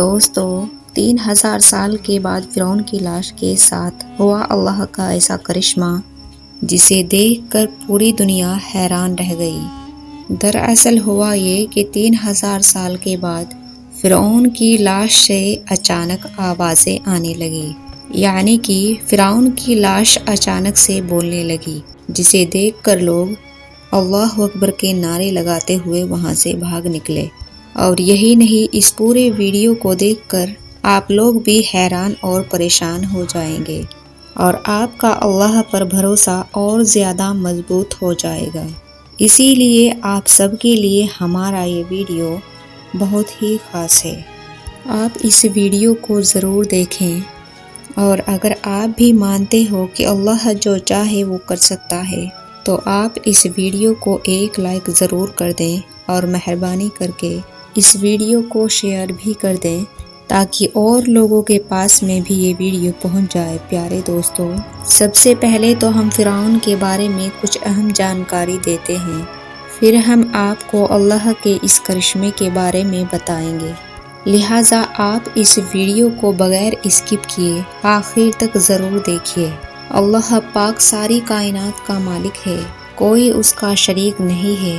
دوستو 3000 سال کے بعد فرعون کی لاش کے ساتھ ہوا اللہ کا ایسا کرشمہ جسے دیکھ کر پوری دنیا حیران رہ گئی۔ دراصل ہوا یہ کہ 3000 سال کے بعد فرعون کی لاش سے اچانک آوازیں آنے لگی، یعنی کہ فرعون کی لاش اچانک سے بولنے لگی، جسے دیکھ کر لوگ اللہ اکبر کے نعرے لگاتے ہوئے وہاں سے بھاگ نکلے۔ اور یہی نہیں، اس پورے ویڈیو کو دیکھ کر آپ لوگ بھی حیران اور پریشان ہو جائیں گے اور آپ کا اللہ پر بھروسہ اور زیادہ مضبوط ہو جائے گا۔ اسی لیے آپ سب کے لیے ہمارا یہ ویڈیو بہت ہی خاص ہے۔ آپ اس ویڈیو کو ضرور دیکھیں، اور اگر آپ بھی مانتے ہو کہ اللہ جو چاہے وہ کر سکتا ہے تو آپ اس ویڈیو کو ایک لائک ضرور کر دیں، اور مہربانی کر کے اس ویڈیو کو شیئر بھی کر دیں تاکہ اور لوگوں کے پاس میں بھی یہ ویڈیو پہنچ جائے۔ پیارے دوستو، سب سے پہلے تو ہم فرعون کے بارے میں کچھ اہم جانکاری دیتے ہیں، پھر ہم آپ کو اللہ کے اس کرشمے کے بارے میں بتائیں گے، لہٰذا آپ اس ویڈیو کو بغیر اسکپ کیے آخر تک ضرور دیکھیے۔ اللہ پاک ساری کائنات کا مالک ہے، کوئی اس کا شریک نہیں ہے۔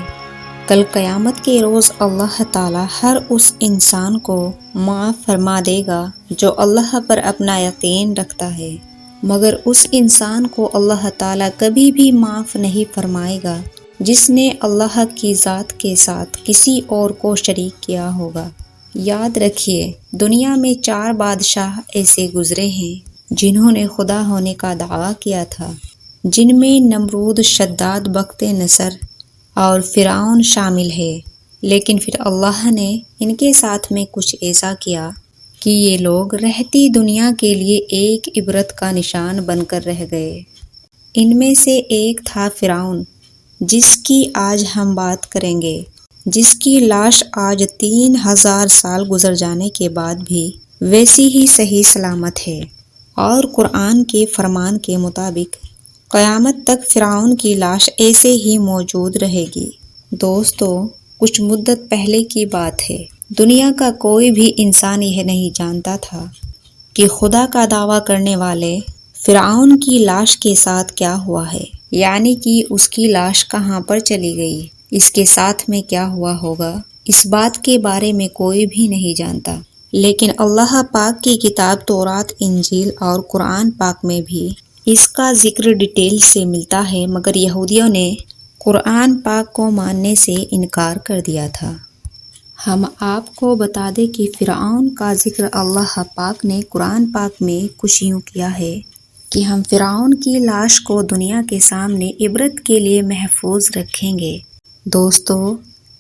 کل قیامت کے روز اللہ تعالیٰ ہر اس انسان کو معاف فرما دے گا جو اللہ پر اپنا یقین رکھتا ہے، مگر اس انسان کو اللہ تعالیٰ کبھی بھی معاف نہیں فرمائے گا جس نے اللہ کی ذات کے ساتھ کسی اور کو شریک کیا ہوگا۔ یاد رکھیے، دنیا میں 4 بادشاہ ایسے گزرے ہیں جنہوں نے خدا ہونے کا دعویٰ کیا تھا، جن میں نمرود، شداد بخت نصر اور فرعون شامل ہے، لیکن پھر اللہ نے ان کے ساتھ میں کچھ ایسا کیا کہ یہ لوگ رہتی دنیا کے لیے ایک عبرت کا نشان بن کر رہ گئے۔ ان میں سے ایک تھا فرعون، جس کی آج ہم بات کریں گے، جس کی لاش آج 3000 سال گزر جانے کے بعد بھی ویسی ہی صحیح سلامت ہے، اور قرآن کے فرمان کے مطابق قیامت تک فرعون کی لاش ایسے ہی موجود رہے گی۔ دوستو، کچھ مدت پہلے کی بات ہے، دنیا کا کوئی بھی انسان یہ نہیں جانتا تھا کہ خدا کا دعویٰ کرنے والے فرعون کی لاش کے ساتھ کیا ہوا ہے، یعنی کہ اس کی لاش کہاں پر چلی گئی، اس کے ساتھ میں کیا ہوا ہوگا، اس بات کے بارے میں کوئی بھی نہیں جانتا۔ لیکن اللہ پاک کی کتاب تورات، انجیل اور قرآن پاک میں بھی اس کا ذکر ڈیٹیل سے ملتا ہے، مگر یہودیوں نے قرآن پاک کو ماننے سے انکار کر دیا تھا۔ ہم آپ کو بتا دیں کہ فرعون کا ذکر اللہ پاک نے قرآن پاک میں کچھ یوں کیا ہے کہ ہم فرعون کی لاش کو دنیا کے سامنے عبرت کے لیے محفوظ رکھیں گے۔ دوستو،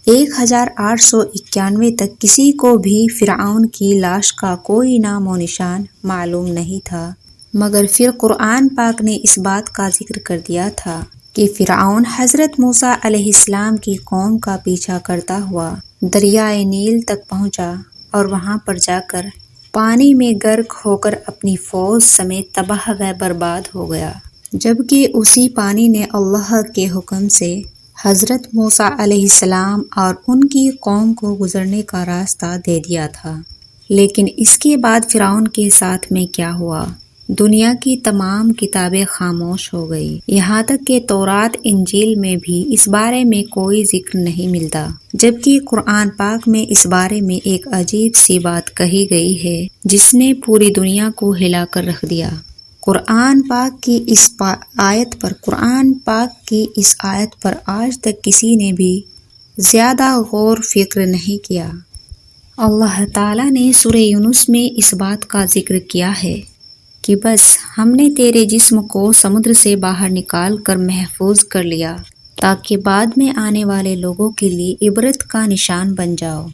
1891 تک کسی کو بھی فرعون کی لاش کا کوئی نام و نشان معلوم نہیں تھا، مگر پھر قرآن پاک نے اس بات کا ذکر کر دیا تھا کہ فرعون حضرت موسیٰ علیہ السلام کی قوم کا پیچھا کرتا ہوا دریائے نیل تک پہنچا، اور وہاں پر جا کر پانی میں غرق ہو کر اپنی فوج سمیت تباہ و برباد ہو گیا، جبکہ اسی پانی نے اللہ کے حکم سے حضرت موسیٰ علیہ السلام اور ان کی قوم کو گزرنے کا راستہ دے دیا تھا۔ لیکن اس کے بعد فرعون کے ساتھ میں کیا ہوا؟ دنیا کی تمام کتابیں خاموش ہو گئی، یہاں تک کہ تورات، انجیل میں بھی اس بارے میں کوئی ذکر نہیں ملتا، جبکہ قرآن پاک میں اس بارے میں ایک عجیب سی بات کہی گئی ہے جس نے پوری دنیا کو ہلا کر رکھ دیا۔ قرآن پاک کی اس آیت پر آج تک کسی نے بھی زیادہ غور فکر نہیں کیا۔ اللہ تعالیٰ نے سورہ یونس میں اس بات کا ذکر کیا ہے کہ بس ہم نے تیرے جسم کو سمندر سے باہر نکال کر محفوظ کر لیا تاکہ بعد میں آنے والے لوگوں کے لیے عبرت کا نشان بن جاؤ۔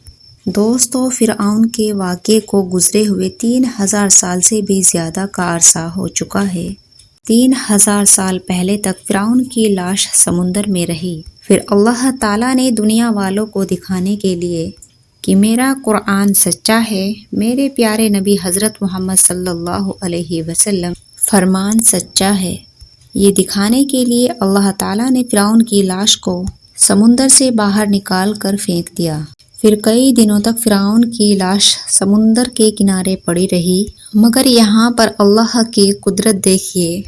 دوستو، فرعون کے واقعے کو گزرے ہوئے 3000 سال سے بھی زیادہ کا عرصہ ہو چکا ہے۔ 3000 سال پہلے تک فرعون کی لاش سمندر میں رہی، پھر اللہ تعالیٰ نے دنیا والوں کو دکھانے کے لیے کہ میرا قرآن سچا ہے، میرے پیارے نبی حضرت محمد صلی اللہ علیہ وسلم فرمان سچا ہے، یہ دکھانے کے لیے اللہ تعالیٰ نے فرعون کی لاش کو سمندر سے باہر نکال کر پھینک دیا۔ پھر کئی دنوں تک فرعون کی لاش سمندر کے کنارے پڑی رہی، مگر یہاں پر اللہ کی قدرت دیکھیے،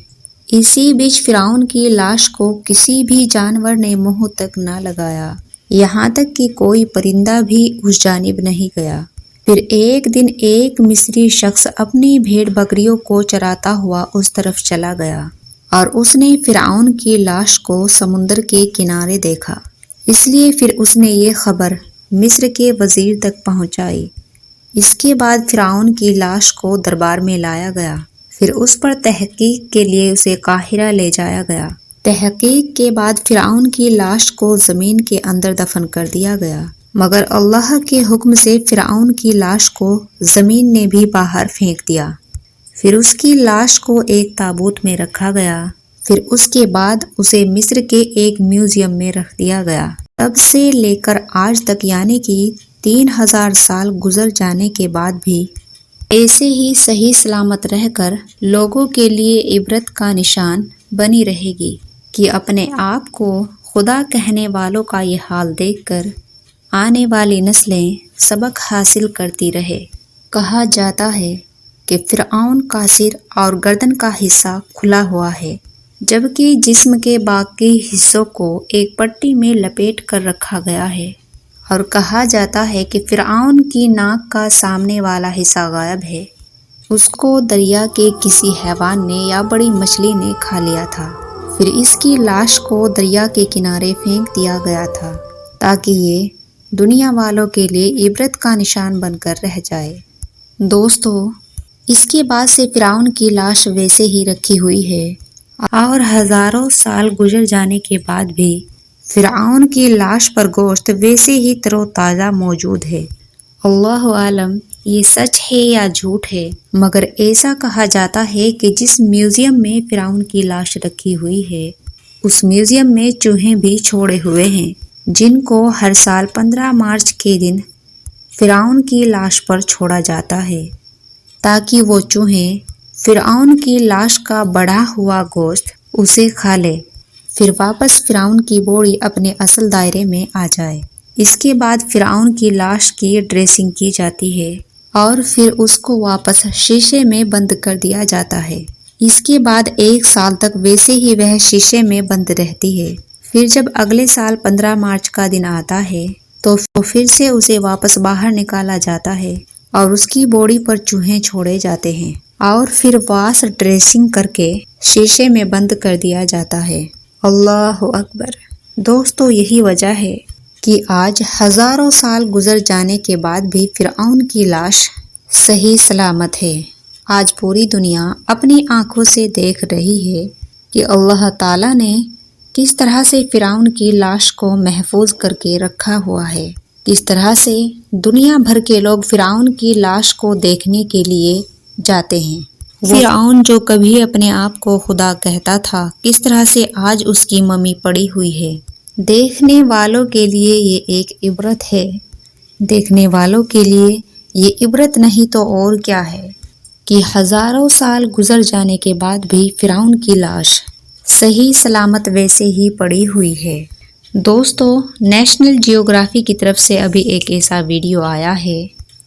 اسی بیچ فرعون کی لاش کو کسی بھی جانور نے منہ تک نہ لگایا، یہاں تک کہ کوئی پرندہ بھی اس جانب نہیں گیا۔ پھر ایک دن ایک مصری شخص اپنی بھیڑ بکریوں کو چراتا ہوا اس طرف چلا گیا اور اس نے فرعون کی لاش کو سمندر کے کنارے دیکھا، اس لیے پھر اس نے یہ خبر مصر کے وزیر تک پہنچائی۔ اس کے بعد فرعون کی لاش کو دربار میں لایا گیا، پھر اس پر تحقیق کے لیے اسے قاہرہ لے جایا گیا۔ تحقیق کے بعد فرعون کی لاش کو زمین کے اندر دفن کر دیا گیا، مگر اللہ کے حکم سے فرعون کی لاش کو زمین نے بھی باہر پھینک دیا۔ پھر اس کی لاش کو ایک تابوت میں رکھا گیا، پھر اس کے بعد اسے مصر کے ایک میوزیم میں رکھ دیا گیا۔ تب سے لے کر آج تک یعنی کہ 3000 سال گزر جانے کے بعد بھی ایسے ہی صحیح سلامت رہ کر لوگوں کے لیے عبرت کا نشان بنی رہے گی کہ اپنے آپ کو خدا کہنے والوں کا یہ حال دیکھ کر آنے والی نسلیں سبق حاصل کرتی رہے۔ کہا جاتا ہے کہ فرعون کا سر اور گردن کا حصہ کھلا ہوا ہے، جبکہ جسم کے باقی حصوں کو ایک پٹی میں لپیٹ کر رکھا گیا ہے، اور کہا جاتا ہے کہ فرعون کی ناک کا سامنے والا حصہ غائب ہے، اس کو دریا کے کسی حیوان نے یا بڑی مچھلی نے کھا لیا تھا۔ پھر اس کی لاش کو دریا کے کنارے پھینک دیا گیا تھا تاکہ یہ دنیا والوں کے لیے عبرت کا نشان بن کر رہ جائے۔ دوستو، اس کے بعد سے فرعون کی لاش ویسے ہی رکھی ہوئی ہے، اور ہزاروں سال گزر جانے کے بعد بھی فرعون کی لاش پر گوشت ویسے ہی تر و تازہ موجود ہے۔ اللہ عالم یہ سچ ہے یا جھوٹ ہے، مگر ایسا کہا جاتا ہے کہ جس میوزیم میں فرعون کی لاش رکھی ہوئی ہے، اس میوزیم میں چوہے بھی چھوڑے ہوئے ہیں، جن کو ہر سال 15 مارچ کے دن فرعون کی لاش پر چھوڑا جاتا ہے تاکہ وہ چوہے فرعون کی لاش کا بڑھا ہوا گوشت اسے کھا لے، پھر واپس فرعون کی باڈی اپنے اصل دائرے میں آ جائے۔ اس کے بعد فرعون کی لاش کی ڈریسنگ کی جاتی ہے اور پھر اس کو واپس شیشے میں بند کر دیا جاتا ہے۔ اس کے بعد 1 سال تک ویسے ہی وہ شیشے میں بند رہتی ہے۔ پھر جب اگلے سال 15 مارچ کا دن آتا ہے تو پھر سے اسے واپس باہر نکالا جاتا ہے اور اس کی باڈی پر چوہے چھوڑے جاتے ہیں اور پھر واش ڈریسنگ کر کے شیشے میں بند کر دیا جاتا ہے۔ اللہ اکبر۔ دوستو، یہی وجہ ہے کہ آج ہزاروں سال گزر جانے کے بعد بھی فرعون کی لاش صحیح سلامت ہے۔ آج پوری دنیا اپنی آنکھوں سے دیکھ رہی ہے کہ اللہ تعالیٰ نے کس طرح سے فرعون کی لاش کو محفوظ کر کے رکھا ہوا ہے، کس طرح سے دنیا بھر کے لوگ فرعون کی لاش کو دیکھنے کے لیے جاتے ہیں۔ فرعون جو کبھی اپنے آپ کو خدا کہتا تھا، کس طرح سے آج اس کی ممی پڑی ہوئی ہے۔ دیکھنے والوں کے لیے یہ ایک عبرت ہے، دیکھنے والوں کے لیے یہ عبرت نہیں تو اور کیا ہے کہ ہزاروں سال گزر جانے کے بعد بھی فرعون کی لاش صحیح سلامت ویسے ہی پڑی ہوئی ہے۔ دوستو، نیشنل جیوگرافی کی طرف سے ابھی ایک ایسا ویڈیو آیا ہے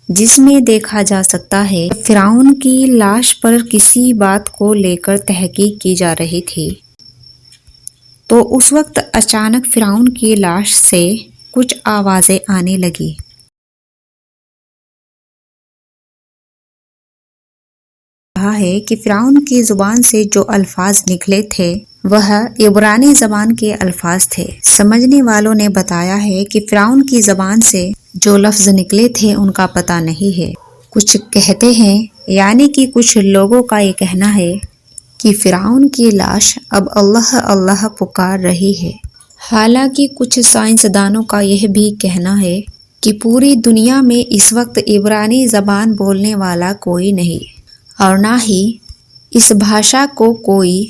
جس میں دیکھا جا سکتا ہے فرعون کی لاش پر کسی بات کو لے کر تحقیق کی جا رہی تھی، تو اس وقت اچانک فرعون کی لاش سے کچھ آوازیں آنے لگی۔ کہا ہے کہ فرعون کی زبان سے جو الفاظ نکلے تھے وہ عبرانی زبان کے الفاظ تھے۔ سمجھنے والوں نے بتایا ہے کہ فرعون کی زبان سے جو لفظ نکلے تھے ان کا پتہ نہیں ہے۔ کچھ کہتے ہیں، یعنی کہ کچھ لوگوں کا یہ کہنا ہے کہ فرعون کی لاش اب اللہ اللہ پکار رہی ہے، حالانکہ کچھ سائنسدانوں کا یہ بھی کہنا ہے کہ پوری دنیا میں اس وقت عبرانی زبان بولنے والا کوئی نہیں، اور نہ ہی اس بھاشا کو کوئی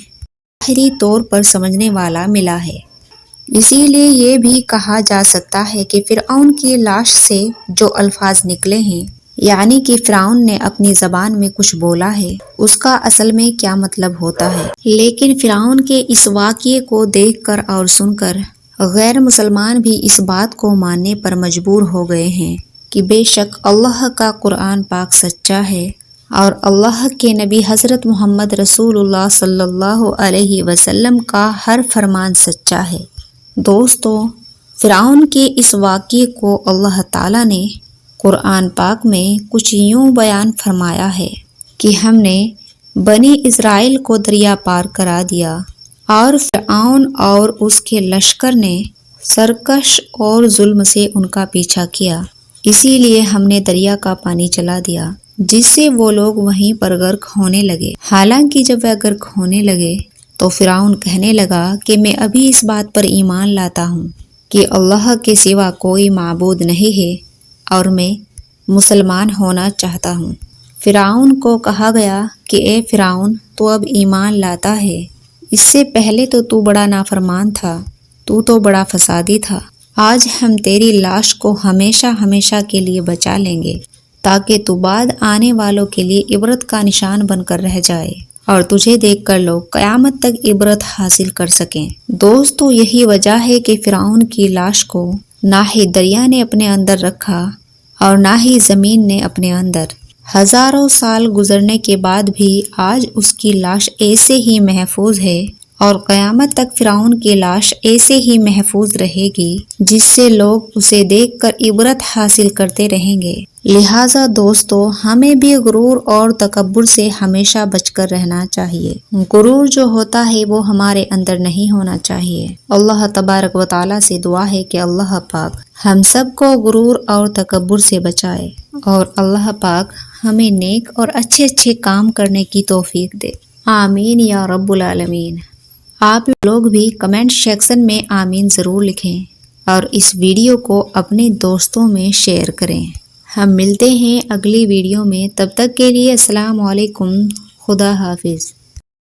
ظاہری طور پر سمجھنے والا ملا ہے۔ اسی لیے یہ بھی کہا جا سکتا ہے کہ فرعون کی لاش سے جو الفاظ نکلے ہیں، یعنی کہ فرعون نے اپنی زبان میں کچھ بولا ہے، اس کا اصل میں کیا مطلب ہوتا ہے۔ لیکن فرعون کے اس واقعے کو دیکھ کر اور سن کر غیر مسلمان بھی اس بات کو ماننے پر مجبور ہو گئے ہیں کہ بے شک اللہ کا قرآن پاک سچا ہے اور اللہ کے نبی حضرت محمد رسول اللہ صلی اللہ علیہ وسلم کا ہر فرمان سچا ہے۔ دوستو، فرعون کے اس واقعے کو اللہ تعالیٰ نے قرآن پاک میں کچھ یوں بیان فرمایا ہے کہ ہم نے بنی اسرائیل کو دریا پار کرا دیا اور فرعون اور اس کے لشکر نے سرکش اور ظلم سے ان کا پیچھا کیا، اسی لیے ہم نے دریا کا پانی چلا دیا جس سے وہ لوگ وہیں پر غرق ہونے لگے۔ حالانکہ جب وہ غرق ہونے لگے تو فرعون کہنے لگا کہ میں ابھی اس بات پر ایمان لاتا ہوں کہ اللہ کے سوا کوئی معبود نہیں ہے اور میں مسلمان ہونا چاہتا ہوں۔ فرعون کو کہا گیا کہ اے فرعون، تو اب ایمان لاتا ہے، اس سے پہلے تو بڑا نافرمان تھا، تو بڑا فسادی تھا۔ آج ہم تیری لاش کو ہمیشہ ہمیشہ کے لیے بچا لیں گے تاکہ تو بعد آنے والوں کے لیے عبرت کا نشان بن کر رہ جائے اور تجھے دیکھ کر لوگ قیامت تک عبرت حاصل کر سکیں۔ دوستو، یہی وجہ ہے کہ فرعون کی لاش کو نہ ہی دریا نے اپنے اندر رکھا اور نہ ہی زمین نے اپنے اندر۔ ہزاروں سال گزرنے کے بعد بھی آج اس کی لاش ایسے ہی محفوظ ہے اور قیامت تک فرعون کی لاش ایسے ہی محفوظ رہے گی، جس سے لوگ اسے دیکھ کر عبرت حاصل کرتے رہیں گے۔ لہٰذا دوستو، ہمیں بھی غرور اور تکبر سے ہمیشہ بچ کر رہنا چاہیے۔ غرور جو ہوتا ہے وہ ہمارے اندر نہیں ہونا چاہیے۔ اللہ تبارک و تعالیٰ سے دعا ہے کہ اللہ پاک ہم سب کو غرور اور تکبر سے بچائے اور اللہ پاک ہمیں نیک اور اچھے اچھے کام کرنے کی توفیق دے۔ آمین یا رب العالمین۔ آپ لوگ بھی کمنٹ سیکشن میں آمین ضرور لکھیں اور اس ویڈیو کو اپنے دوستوں میں شیئر کریں۔ ہم ملتے ہیں اگلی ویڈیو میں، تب تک کے لیے السلام علیکم، خدا حافظ۔